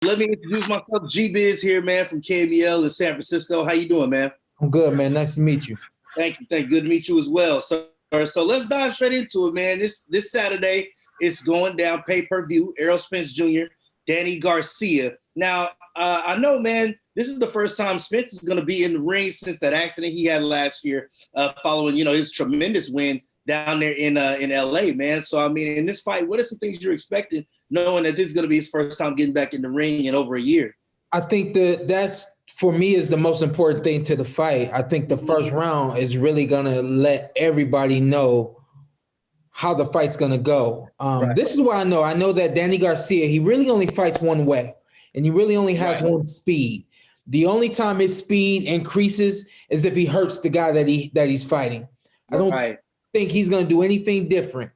Let me introduce myself, G-Biz here, man, from KMEL in San Francisco. How you doing, man? I'm good, man. Nice to meet you. Thank you. Good to meet you as well. So let's dive straight into it, man. This Saturday it's going down pay-per-view. Errol Spence Jr., Danny Garcia. Now, I know, man, this is the first time Spence is going to be in the ring since that accident he had last year, following his tremendous win down there in LA, man. So I mean, in this fight, what are some things you're expecting, knowing that this is going to be his first time getting back in the ring in over a year? I think that's for me is the most important thing to the fight. I think the first round is really going to let everybody know how the fight's going to go. Right. This is what I know. I know that Danny Garcia, he really only fights one way, and he really only has one speed. The only time his speed increases is if he hurts the guy that he's fighting. I don't think he's going to do anything different.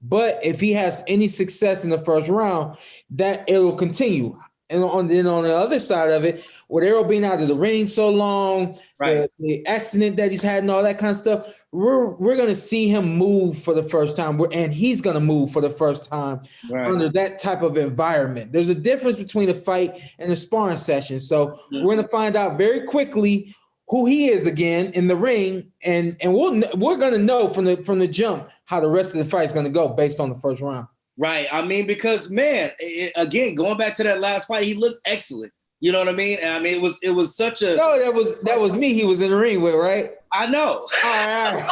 But if he has any success in the first round, that it will continue. And on the other side of it, with Errol being out of the ring so long, the accident that he's had and all that kind of stuff, we're going to see him move for the first time. And he's going to move for the first time under that type of environment. There's a difference between a fight and a sparring session. So we're going to find out very quickly who he is again in the ring, and we're going to know from the jump how the rest of the fight is going to go based on the first round. Right. I mean, because man, again, going back to that last fight, he looked excellent. You know what I mean? I mean, it was such a. No, that was me. He was in the ring with, right? I know. All right.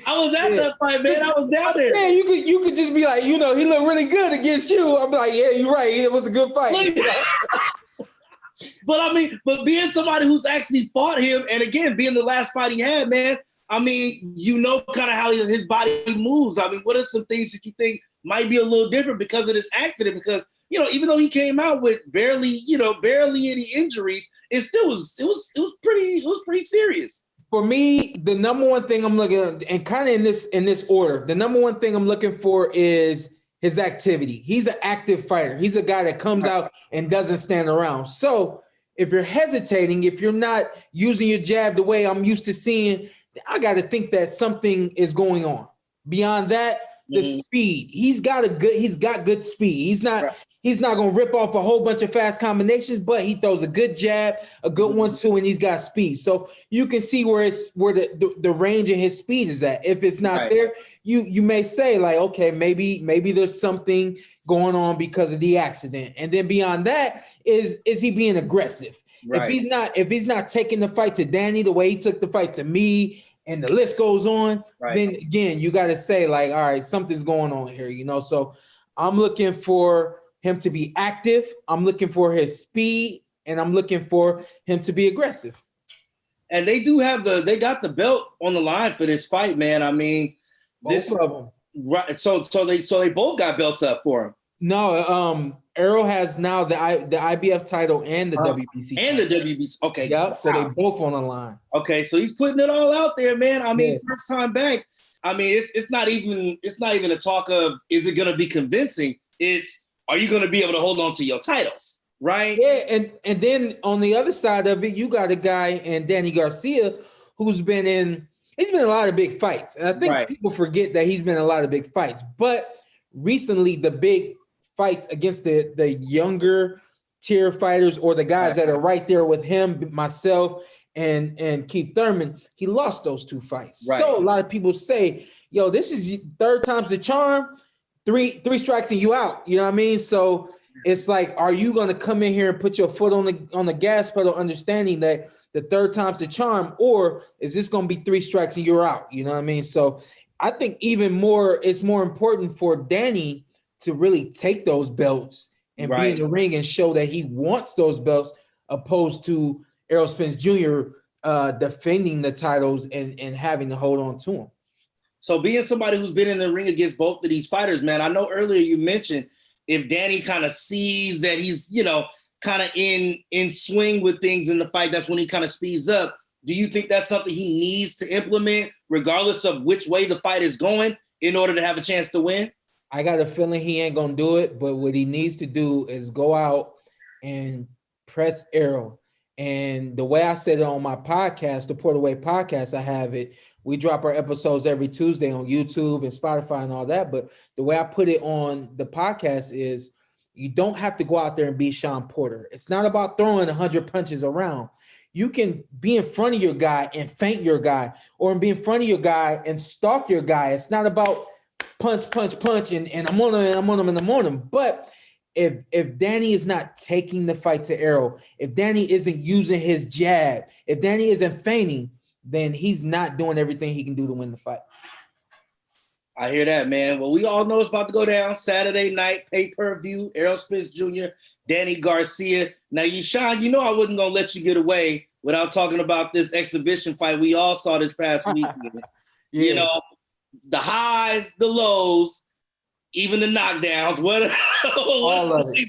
I was at that fight, man. I was down there. Man, you could just be like, he looked really good against you. I'm like, yeah, you're right. It was a good fight. But I mean, being somebody who's actually fought him, and again, being the last fight he had, man, I mean, kind of how his body moves. I mean, what are some things that you think might be a little different because of this accident? Because, even though he came out with barely any injuries, it still was pretty serious. For me, the number one thing I'm looking at, and kind of in this order, the number one thing I'm looking for is his activity. He's an active fighter. He's a guy that comes out and doesn't stand around. So if you're hesitating, if you're not using your jab the way I'm used to seeing, I got to think that something is going on. Beyond that, the speed. He's got good speed. He's not going to rip off a whole bunch of fast combinations, but he throws a good jab, a good 1-2, and he's got speed. So you can see where the range of his speed is at. If it's not there, you may say like, okay, maybe there's something going on because of the accident. And then beyond that, is he being aggressive? Right. If he's not taking the fight to Danny the way he took the fight to me, and the list goes on, then again, you got to say like, all right, something's going on here, So I'm looking for him to be active. I'm looking for his speed, and I'm looking for him to be aggressive. And they got the belt on the line for this fight, man. I mean, both of them. Right. So they both got belts up for him. No, Errol has now the IBF title and the WBC and title. The WBC. Okay. Yep. So they both on the line. Okay, so he's putting it all out there, man. I mean, first time back. I mean, it's not even a talk of is it going to be convincing. It's are you going to be able to hold on to your titles, right? Yeah, and then on the other side of it, you got a guy in Danny Garcia who's been in a lot of big fights, and I think people forget that he's been in a lot of big fights. But recently, the big fights against the younger tier fighters or the guys that are right there with him, myself and Keith Thurman, he lost those two fights. Right. So a lot of people say, yo, this is third time's the charm, three strikes and you out. You know what I mean? So it's like, are you going to come in here and put your foot on the gas pedal, understanding that the third time's the charm, or is this going to be 3 strikes and you're out? You know what I mean? So I think it's more important for Danny to really take those belts and be in the ring and show that he wants those belts, opposed to Errol Spence Jr. Defending the titles and having to hold on to them. So being somebody who's been in the ring against both of these fighters, man, I know earlier you mentioned if Danny kind of sees that he's, kind of in swing with things in the fight, that's when he kind of speeds up. Do you think that's something he needs to implement regardless of which way the fight is going in order to have a chance to win? I got a feeling he ain't going to do it, but what he needs to do is go out and press Errol. And the way I said it on my podcast, the Porter Way podcast, I have it. We drop our episodes every Tuesday on YouTube and Spotify and all that. But the way I put it on the podcast is, You don't have to go out there and be Shawn Porter. It's not about throwing 100 punches around. You can be in front of your guy and feint your guy, or be in front of your guy and stalk your guy. It's not about punch, punch, punch, and I'm on him, and I'm on him, and I'm on him. But if Danny is not taking the fight to Errol, if Danny isn't using his jab, if Danny isn't feinting, then he's not doing everything he can do to win the fight. I hear that, man. Well, we all know it's about to go down Saturday night, pay-per-view, Errol Spence Jr., Danny Garcia. Now, Shawn, you know I wasn't going to let you get away without talking about this exhibition fight we all saw this past weekend. Yeah. You know, the highs, the lows, even the knockdowns. What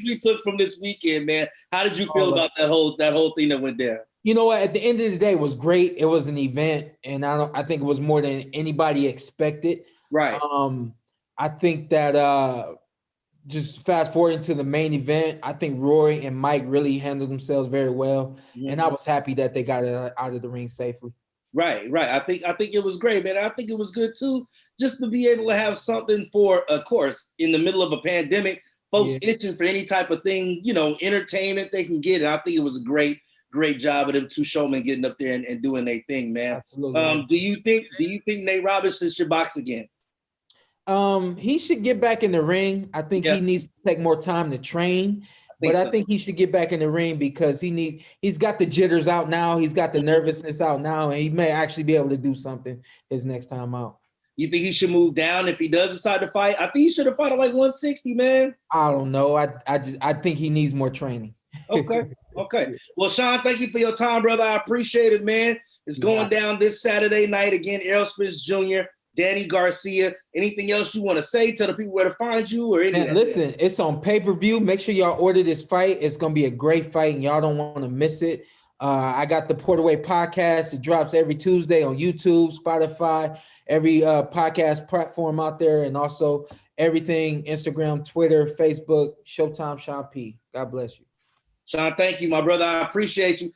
we took from this weekend, man? How did you feel about that whole thing that went down? You know what? At the end of the day, it was great. It was an event, and I think it was more than anybody expected. Right. I think that just fast forwarding to the main event, I think Rory and Mike really handled themselves very well, and I was happy that they got it out of the ring safely. Right. I think it was great, man. I think it was good too, just to be able to have something for, of course, in the middle of a pandemic, folks itching for any type of thing, entertainment they can get. And I think it was a great job of them two showmen getting up there and doing their thing, man. Absolutely. Do you think Nate Robinson should box again? He should get back in the ring. I think he needs to take more time to train. I think he should get back in the ring because he's got the jitters out now. He's got the nervousness out now, and he may actually be able to do something his next time out. You think he should move down if he does decide to fight? I think he should have fought at like 160, man. I don't know. I think he needs more training. Okay. Well, Shawn, thank you for your time, brother. I appreciate it, man. It's going down this Saturday night again. Errol Spence Jr., Danny Garcia. Anything else you want to say? Tell the people where to find you or anything. Listen, it's on pay-per-view. Make sure y'all order this fight. It's going to be a great fight, and y'all don't want to miss it. I got the Porterway podcast. It drops every Tuesday on YouTube, Spotify, every podcast platform out there, and also everything, Instagram, Twitter, Facebook, Showtime, Shawn P. God bless you. Shawn, thank you, my brother. I appreciate you.